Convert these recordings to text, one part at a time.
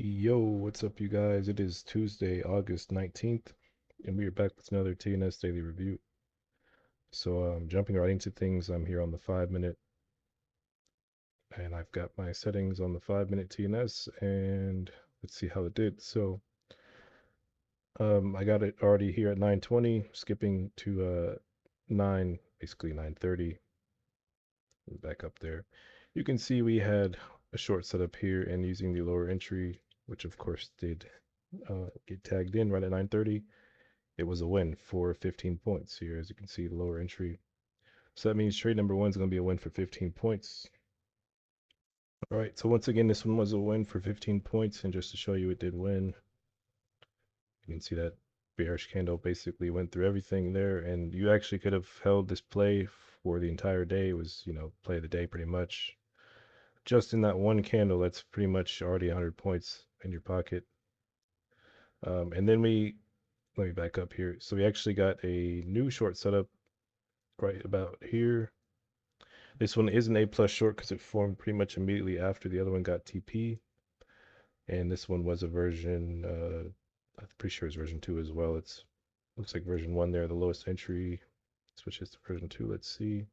Yo, what's up, you guys? It is Tuesday, August 19th, and we are back with another TnS Daily review. So, jumping right into things, I'm here on the 5 minute, and I've got my settings on the 5 minute TnS, and let's see how it did. So, I got it already here at 9:20, skipping to basically 9:30, back up there. You can see we had a short setup here, and using the lower entry, which of course did get tagged in right at 9:30. It was a win for 15 points here, as you can see, the lower entry. So that means trade number one is going to be a win for 15 points. All right, so once again, this one was a win for 15 points, and just to show you it did win, you can see that bearish candle basically went through everything there, and you actually could have held this play for the entire day. It was, play of the day pretty much. Just in that one candle, that's pretty much already 100 points in your pocket. And then let me back up here. So we actually got a new short setup right about here. This one is an A plus short because it formed pretty much immediately after the other one got TP. And this one was a version, I'm pretty sure it's version 2 as well. It's looks like version 1 there, the lowest entry. Switches to version 2. Let's see.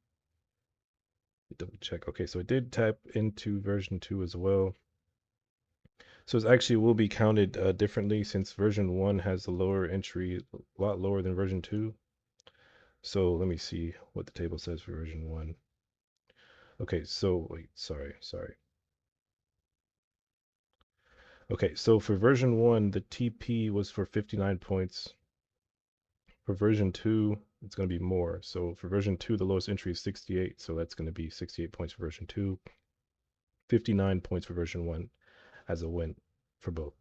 Double check. Okay, so it did tap into version 2 as well. So it actually will be counted differently since version 1 has the lower entry a lot lower than version 2. So let me see what the table says for version 1. Okay, so wait, sorry. Okay, so for version 1, the TP was for 59 points. For version 2, it's going to be more. So for version 2, the lowest entry is 68, so that's going to be 68 points for version 2, 59 points for version 1 as a win for both.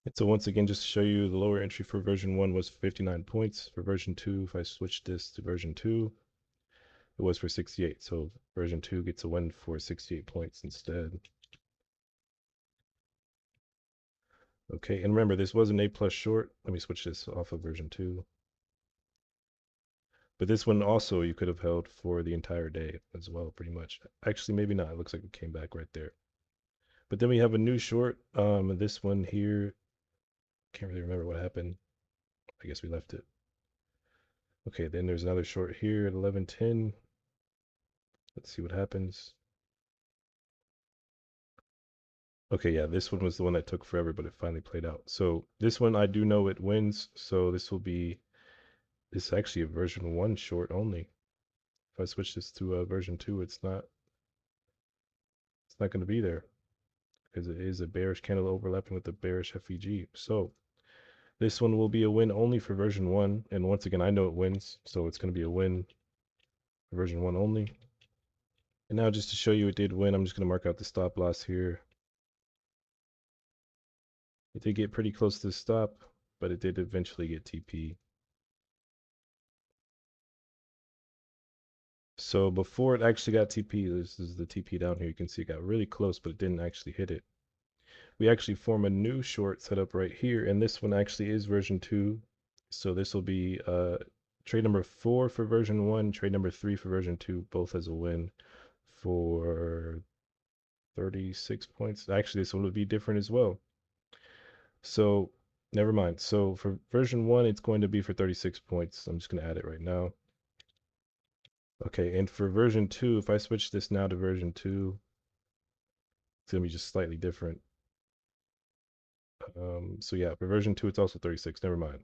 And so once again, just to show you, the lower entry for version 1 was 59 points. For version 2, if I switch this to version 2, it was for 68. So version 2 gets a win for 68 points instead. Okay, and remember, this was an A plus short. Let me switch this off of version 2. But this one also you could have held for the entire day as well, pretty much. Actually, maybe not. It looks like it came back right there. But then we have a new short. This one here, can't really remember what happened. I guess we left it. Okay, then there's another short here at 11:10. Let's see what happens. Okay, yeah, this one was the one that took forever, but it finally played out. So this one I do know it wins. So this is actually a version 1 short only. If I switch this to version 2, it's not going to be there because it is a bearish candle overlapping with the bearish FEG. So this one will be a win only for version 1. And once again, I know it wins, so it's going to be a win for version 1 only. And now just to show you it did win, I'm just going to mark out the stop loss here. It did get pretty close to the stop, but it did eventually get TP. So before it actually got TP, this is the TP down here. You can see it got really close, but it didn't actually hit it. We actually form a new short setup right here, and this one actually is version 2. So this will be trade number 4 for version 1, trade number 3 for version 2, both as a win for 36 points. Actually, this one would be different as well. So never mind. So for version 1, it's going to be for 36 points. I'm just going to add it right now. Okay, and for version 2, if I switch this now to version 2, it's going to be just slightly different. So yeah, for version 2, it's also 36. Never mind.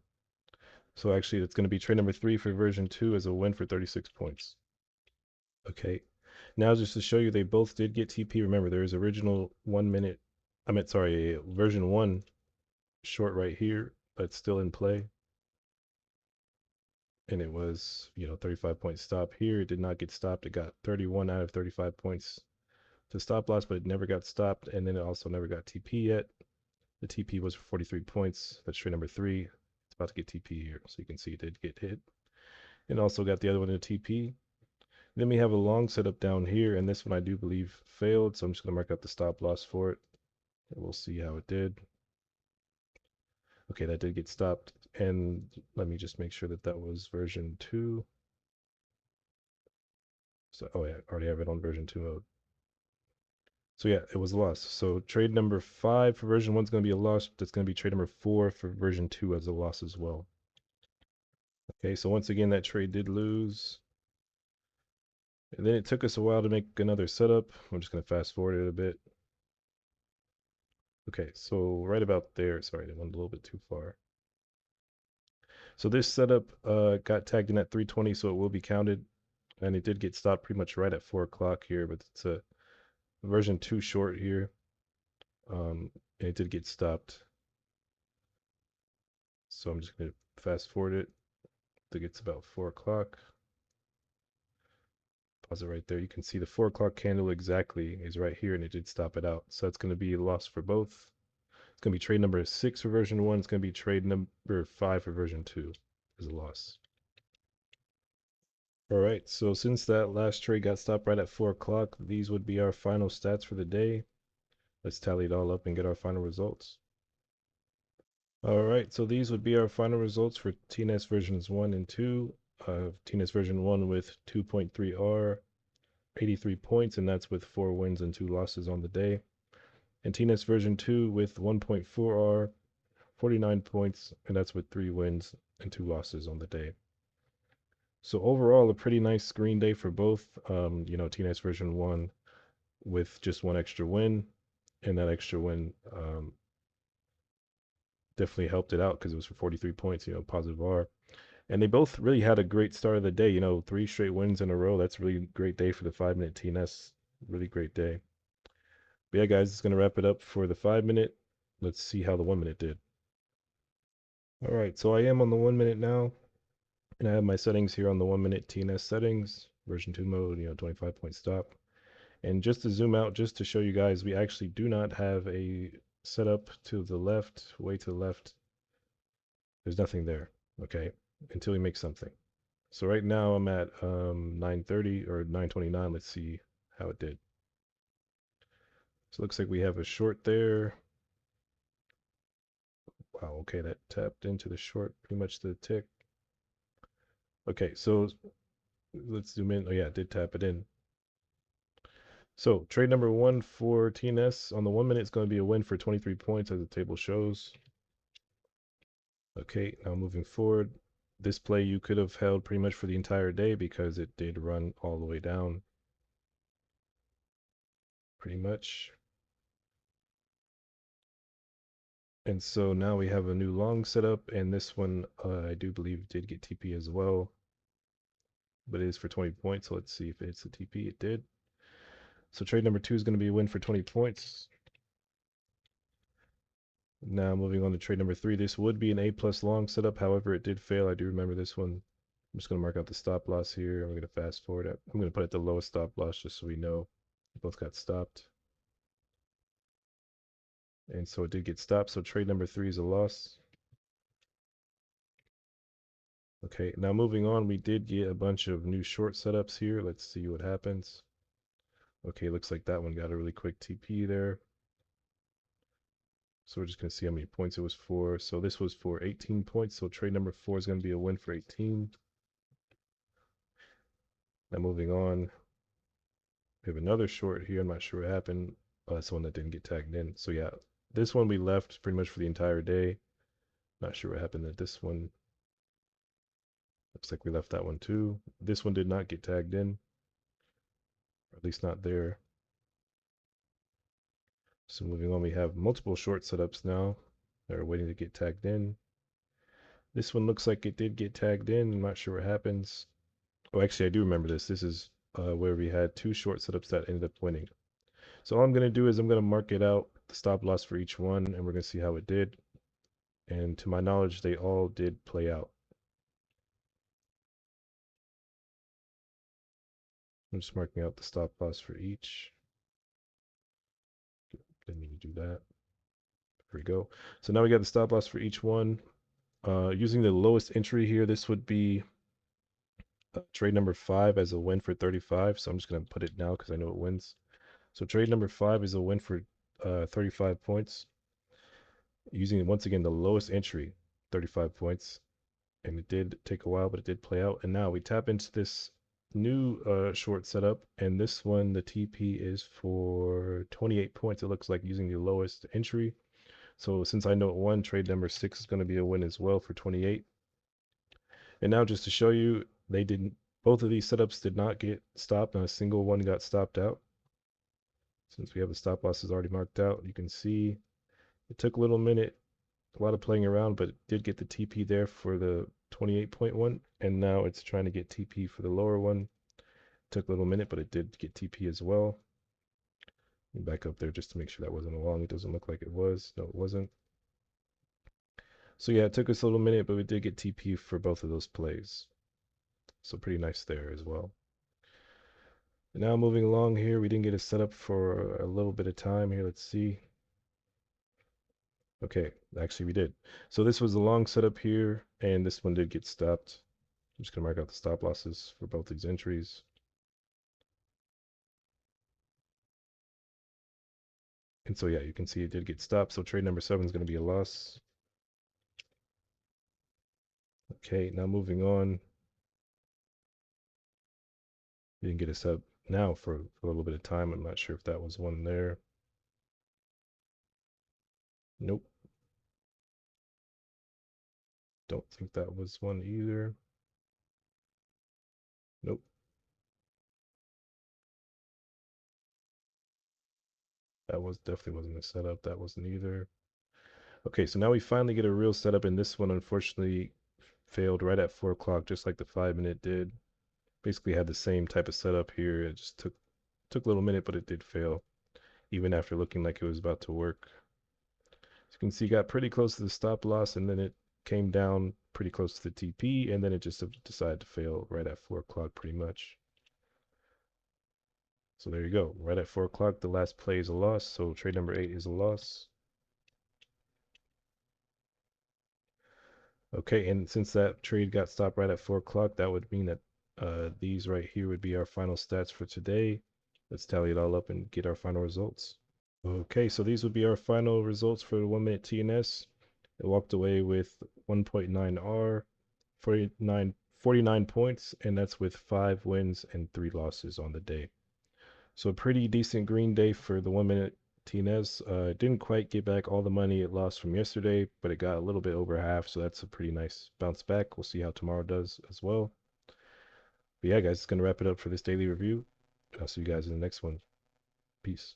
So actually, it's going to be trade number 3 for version 2 as a win for 36 points. Okay, now just to show you, they both did get TP. Remember, there is original 1 minute, version 1 short right here, but still in play. And it was, 35 point stop here. It did not get stopped. It got 31 out of 35 points to stop loss, but it never got stopped. And then it also never got TP yet. The TP was for 43 points. That's trade number 3. It's about to get TP here. So you can see it did get hit. And also got the other one in TP. Then we have a long setup down here, and this one I do believe failed. So I'm just going to mark out the stop loss for it. And we'll see how it did. Okay, that did get stopped. And let me just make sure that that was version 2. So, oh yeah, I already have it on version 2 mode. So yeah, it was a loss. So trade number 5 for version 1 is going to be a loss. That's going to be trade number 4 for version 2 as a loss as well. Okay, so once again, that trade did lose. And then it took us a while to make another setup. I'm just going to fast forward it a bit. Okay, so right about there. Sorry, I went a little bit too far. So this setup got tagged in at 320, so it will be counted. And it did get stopped pretty much right at 4 o'clock here, but it's a version 2 short here. And it did get stopped. So I'm just going to fast forward it. I think it's about 4 o'clock. Pause it right there. You can see the 4 o'clock candle exactly is right here, and it did stop it out. So that's going to be a loss for both. It's going to be trade number 6 for version 1. It's going to be trade number 5 for version 2 is a loss. All right, so since that last trade got stopped right at 4 o'clock, these would be our final stats for the day. Let's tally it all up and get our final results. All right, so these would be our final results for TnS versions 1 and 2. TnS version 1 with 2.3R, 83 points, and that's with 4 wins and 2 losses on the day. And TnS version 2 with 1.4R, 49 points, and that's with 3 wins and 2 losses on the day. So overall, a pretty nice screen day for both. TnS version 1 with just 1 extra win, and that extra win definitely helped it out because it was for 43 points, positive R. And they both really had a great start of the day, 3 straight wins in a row. That's a really great day for the 5-minute TnS. Really great day. But yeah, guys, it's going to wrap it up for the 5-minute. Let's see how the 1-minute did. All right, so I am on the 1-minute now, and I have my settings here on the 1-minute TnS settings, version 2 mode, 25-point stop. And just to zoom out, just to show you guys, we actually do not have a setup to the left, way to the left. There's nothing there, okay, until we make something. So right now I'm at 9:30 or 9:29. Let's see how it did. So it looks like we have a short there. Wow, okay, that tapped into the short, pretty much the tick. Okay, so let's zoom in. Oh yeah, it did tap it in. So trade number 1 for TnS on the 1-minute is going to be a win for 23 points as the table shows. Okay, now moving forward. This play you could have held pretty much for the entire day because it did run all the way down. Pretty much. And so now we have a new long setup, and this one I do believe did get TP as well. But it is for 20 points, so let's see if it's a TP. It did. So trade number 2 is going to be a win for 20 points. Now moving on to trade number 3. This would be an A+ long setup. However, it did fail. I do remember this one. I'm just going to mark out the stop loss here. I'm going to fast forward it. I'm going to put it at the lowest stop loss just so we know both got stopped. And so it did get stopped. So trade number 3 is a loss. Okay, now moving on, we did get a bunch of new short setups here. Let's see what happens. Okay, looks like that one got a really quick TP there. So we're just going to see how many points it was for. So this was for 18 points. So trade number 4 is going to be a win for 18. Now moving on, we have another short here. I'm not sure what happened. Oh, that's the one that didn't get tagged in. So yeah, this one we left pretty much for the entire day. Not sure what happened at this one. Looks like we left that one too. This one did not get tagged in, or at least not there. So moving on, we have multiple short setups now that are waiting to get tagged in. This one looks like it did get tagged in. I'm not sure what happens. Oh, actually, I do remember this. This is where we had 2 short setups that ended up winning. So all I'm going to do is I'm going to mark it out, the stop loss for each one, and we're going to see how it did. And to my knowledge, they all did play out. I'm just marking out the stop loss for each. Didn't mean to do that. There we go. So now we got the stop loss for each one. Using the lowest entry here, this would be trade number 5 as a win for 35. So I'm just going to put it now because I know it wins. So trade number 5 is a win for 35 points. Using, once again, the lowest entry, 35 points. And it did take a while, but it did play out. And now we tap into this new short setup, and this one the TP is for 28 points. It looks like using the lowest entry. So since I know one, trade number 6 is going to be a win as well for 28. And now just to show you, they didn't. Both of these setups did not get stopped, and a single one got stopped out. Since we have the stop losses already marked out, you can see it took a little minute, a lot of playing around, but it did get the TP there for the 28-point one, and now it's trying to get TP for the lower one. Took a little minute, but it did get TP as well. Back up there just to make sure that wasn't a long. It doesn't look like it was. No, it wasn't. So yeah, it took us a little minute, but we did get TP for both of those plays. So pretty nice there as well. And now moving along here, we didn't get a setup for a little bit of time here. Let's see. Okay, actually we did. So this was a long setup here, and this one did get stopped. I'm just gonna mark out the stop losses for both these entries. And so yeah, you can see it did get stopped. So trade number 7 is gonna be a loss. Okay, now moving on. We didn't get a sub now for a little bit of time. I'm not sure if that was one there. Nope. Don't think that was one either. Nope. That was definitely wasn't a setup. That wasn't either. Okay, so now we finally get a real setup, and this one unfortunately failed right at 4 o'clock, just like the 5 minute did. Basically had the same type of setup here. It just took a little minute, but it did fail, even after looking like it was about to work. As you can see, got pretty close to the stop loss, and then it came down pretty close to the TP, and then it just decided to fail right at 4 o'clock pretty much. So there you go. Right at 4 o'clock, the last play is a loss, so trade number 8 is a loss. Okay, and since that trade got stopped right at 4 o'clock, that would mean that these right here would be our final stats for today. Let's tally it all up and get our final results. Okay, so these would be our final results for the 1 minute TnS. It walked away with 1.9 R, 49 points, and that's with 5 wins and 3 losses on the day. So a pretty decent green day for the 1 minute TnS. It didn't quite get back all the money it lost from yesterday, but it got a little bit over half, so that's a pretty nice bounce back. We'll see how tomorrow does as well. But yeah, guys, it's going to wrap it up for this daily review. I'll see you guys in the next one. Peace.